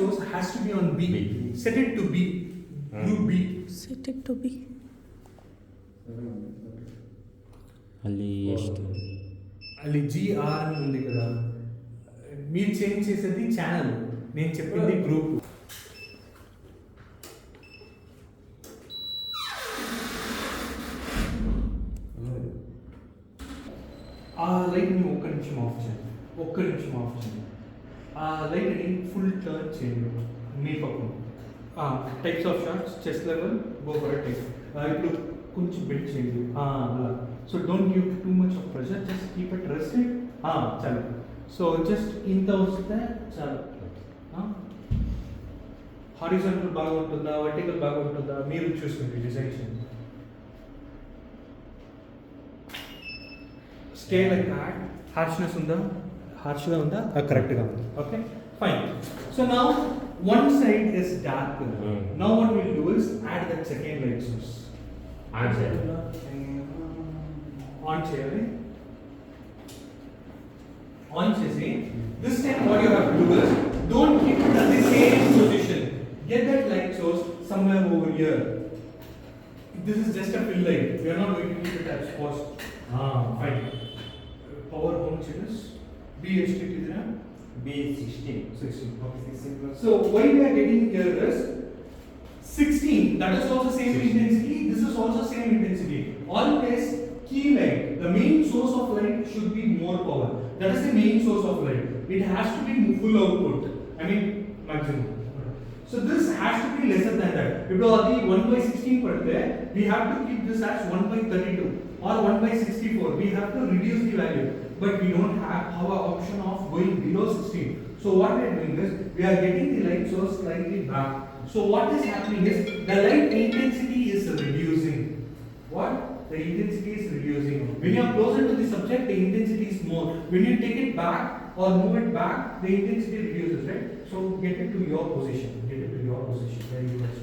source has to be on B. Set it to B. Group B. Set it to be. ಅಲ್ಲಿ ಎಷ್ಟು ಅಲ್ಲಿ GR అని ఉంది కదా, మీరు చేంజ్ చేసేది ఛానల్, నేను చెప్పింది గ్రూప్. ఆ లైట్ని ఒక్క నిమిషం ఆఫ్ చేయండి. ఆ లైట్ని ఫుల్ టర్న్ చేయండి మీ పక్కన. Types of shots, chest level, go for a type. ఇప్పుడు కొంచెం బెండ్ చేయండి అలా. So don't give too much of pressure, just keep it rested. చాలు. సో జస్ట్ ఇంత వస్తే చాలు. హారిజాంటల్ బాగా ఉంటుందా, వర్టికల్ బాగా ఉంటుందా మీరు చూసుకోండి, డిజైన్ చేయండి. Stay like that. హార్ష్నెస్ ఉందా, హార్ష్గా ఉందా, కరెక్ట్గా ఉంది. Okay, fine. So now one side is darker. Now what we'll do is add that second light source. On cheyali. On chesi. This time what you have to do is don't keep it at the same position. Get that light source somewhere over here. This is just a fill light. We are not going to keep it as post. Fine. Power home channels. BHT idra. B16. Okay. So why we are getting here is 16. That is also same 16. intensity. This is also same intensity. Always key light. The main source of light should be more power. That is the main source of light. It has to be full output. I mean maximum. So this has to be lesser than that. If the 1/16 padte, we have to keep this as 1/32 or 1/64. We have to reduce the value. But we don't have our option of going below 16. So what we are doing is we are getting the light source slightly back. So what is happening is the light intensity is reducing. What? The intensity is reducing. When you are closer to the subject, the intensity is more. When you take it back or move it back, the intensity reduces, right? So get it to your position. Very good.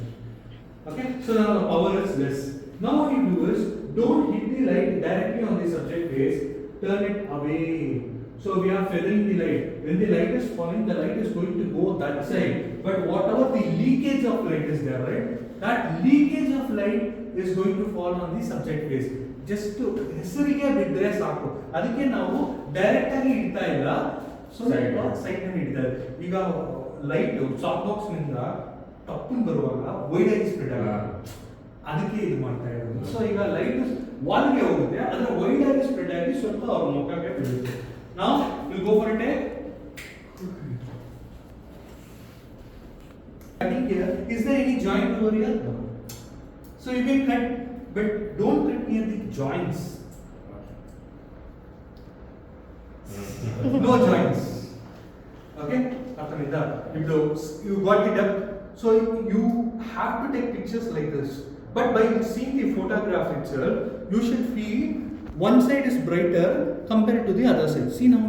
Okay? So now the power is less. Now what you do is don't hit the light directly on the subject face. Turn it away. So we are feathering the light. When the light is falling, the light is going to go that side. But whatever the leakage of light is there, right? That leakage of light is going to fall on the subject face. Just to ಹೆಸರಿಗೆ ಬಿದ್ದರೆ ಸಾಕು. ಅದಕ್ಕೆ ನಾವು direct ಆಗಿ ಇಡ್ತಾ ಇಲ್ಲ, ಸ್ವಲ್ಪ side ನಲ್ಲಿ ಇಡ್ತಾ ಇದ್ದೀವಿ. ಈಗ ಲೈಟ್ ಸಾಫ್ಟ್ ಬಾಕ್ಸ್ ನಿಂದ ಟಪ್ಪನ್ ಬರುವಾಗ ವೈಡ್ ಆಗಿ ಸ್ಪ್ರೆಡ್ ಆಗಲ್ಲ, ಅದಕ್ಕೆ ಇದು ಮಾಡ್ತಾ ಇರೋದು. ಸೊ ಈಗ ಲೈಟ್ ವಾಲ್ಗೆ ಹೋಗುತ್ತೆ, ಅದರ ವೈಡ್ ಆಗಿ ಸ್ಪ್ರೆಡ್ ಆಗಿ ಸ್ವಲ್ಪ ಅವ್ರ ಮುಖಕ್ಕೆ ಬೀಳುತ್ತೆ. ನಾವು will go for A take. Cutting here, is there any joint over here? No. So you can cut, but don't cut near the joints. No joints. Okay? Arthamida. If you got the depth, so you have to take pictures like this. But by seeing the photograph itself, you should feel one side is brighter compared to the other side. See now,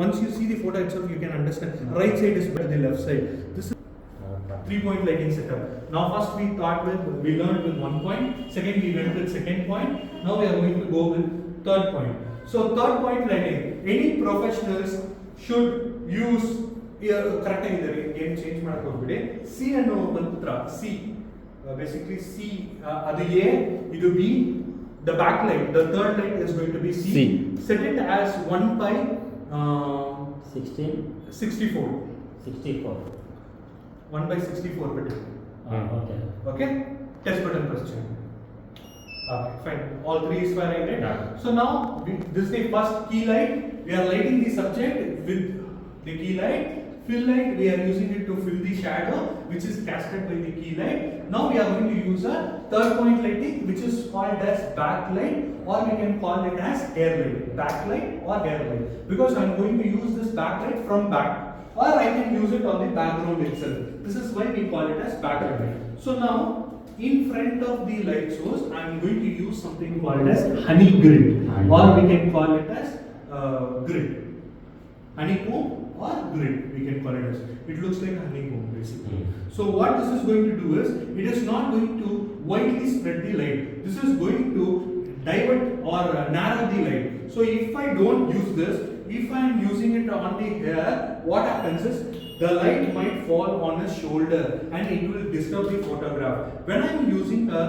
once you see the photo itself, you can understand. Right side is better than the left side. This is 3-point lighting setup. Now first we learned with 1 point. Second we went with second point. Now we are going to go with third point. So third point lighting. Any professionals should use correct game change ಮಾಡಕೋಬಿಡಿ. C ಅನ್ನೋ ಮಂತ್ರ, C basically C ಅದು A, ಇದು B. The back light, the third light is going to be C. Set it as 1/64. 1/64 bit. Okay. Test button press చేయండి. Okay, fine. All three is fine, right? Yeah. So now this is the first key light. We are lighting the subject with the key light. Fill light, we are using it to fill the shadow which is casted by the key light. Now we are going to use a third point lighting which is called as backlight, or we can call it as hair light. Backlight or hair light, because I am going to use this backlight from back, or I can use it on the background itself. This is why we call it as backlight. So now in front of the light source I am going to use something called as honey grid, or we can call it as grid. Honeycomb or grid, we can call it as. It looks like honeycomb basically. So what this is going to do is, it is not going to widely spread the light. This is going to divert or narrow the light. So if I don't use this, if I am using it on the hair, what happens is the light might fall on his shoulder and it will disturb the photograph. When I am using a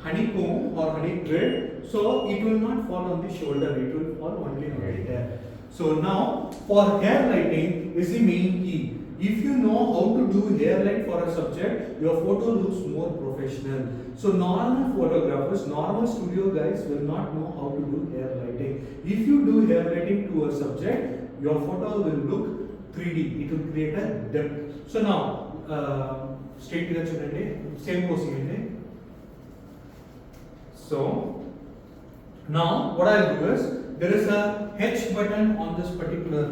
honeycomb or honey thread, so it will not fall on the shoulder, it will fall only on the hair. So now for hair lighting is the main key. If you know how to do hair light for a subject, your photo looks more professional. So normal photographers, normal studio guys will not know how to do hair lighting. If you do hair lighting to a subject, your photo will look 3D. It will create a depth. So now, straight to the children, same posing. So now what I'll do is, there is a H button on this particular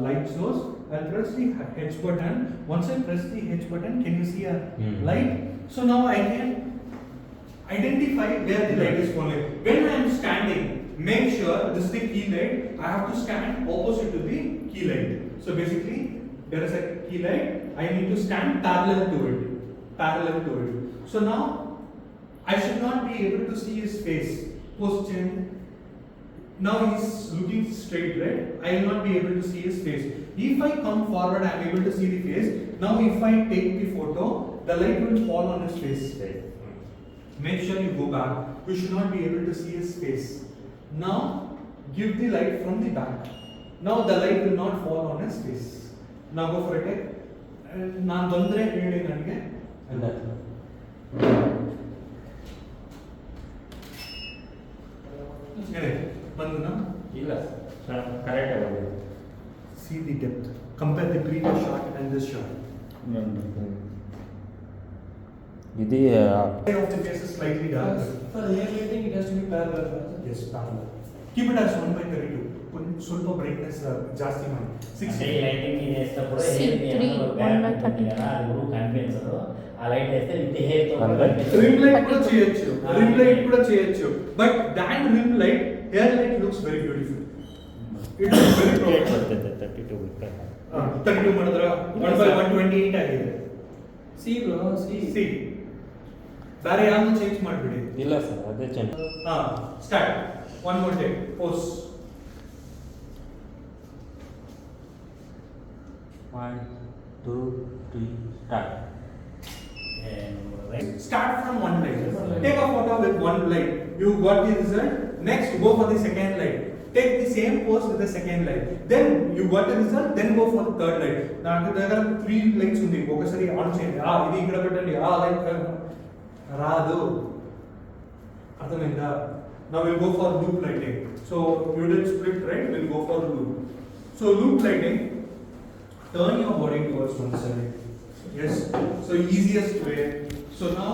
light source. I'll press the H button. Once I press the H button, can you see a light? So now I can identify where the light is falling. When I am standing, make sure this is the key light. I have to stand opposite to the key light. So basically, there is a key light. I need to stand parallel to it. Parallel to it. So now, I should not be able to see his face. Position. Now he's looking straight, right? I will not be able to see his face. If I come forward, I am able to see the face. Now if I take the photo, the light will fall on his face. Make sure you go back. You should not be able to see his face. Now give the light from the back. Now the light will not fall on his face. Now go for a take. ನಾನು ಬಂದ್ರೆ ಹೇಳಿ ನನಗೆ ಬಂದನಾ ಇಲ್ಲ sir correct ಆಗಿದೆ. See the depth. Compare the previous shot and this shot. ಇದು Side of the face is slightly darker. For hair lighting, it has to be parallel. Yes, parallel. Keep it as 1/32. ಸ್ವಲ್ಪ brightness ಜಾಸ್ತಿ ಮಾಡಿ 60. Lighting వేసేటప్పుడు See, three, 1/32. అది కనిపించదు. ఆ light వేస్తే with hair తో రిమ్ లైట్ కూడా చేయొచ్చు. రిమ్ లైట్ కూడా చేయొచ్చు. But that rim light hair light looks very beautiful. It is very professional. 32 32 ಮಾಡಿದ್ರ 1/128 ಆಗಿದೆ. See bro, see. ಸಿ ಬೇರೆ ಯಾವ್ದು ಚೇಂಜ್ ಮಾಡ್ಬಿಡಿ. ಇಲ್ಲ ಸರ್ ಅದೇ ಚೆಂದ. Start. One more take. Pose. 1 2 3 start. Start from one light. Take a photo with one light. You got the result. Next, go for the second light. Take the same pose with the second light. Then you got the result. Then go for the third light. Now there are 3 lights undi. Okasari on cheyandi. Idi ikkada pettandi. Light raadu. Arthamainda. Now we'll go for loop lighting. So you did split, right? We'll go for loop. So loop lighting. Turn your body towards one side. Yes. So easiest way. So now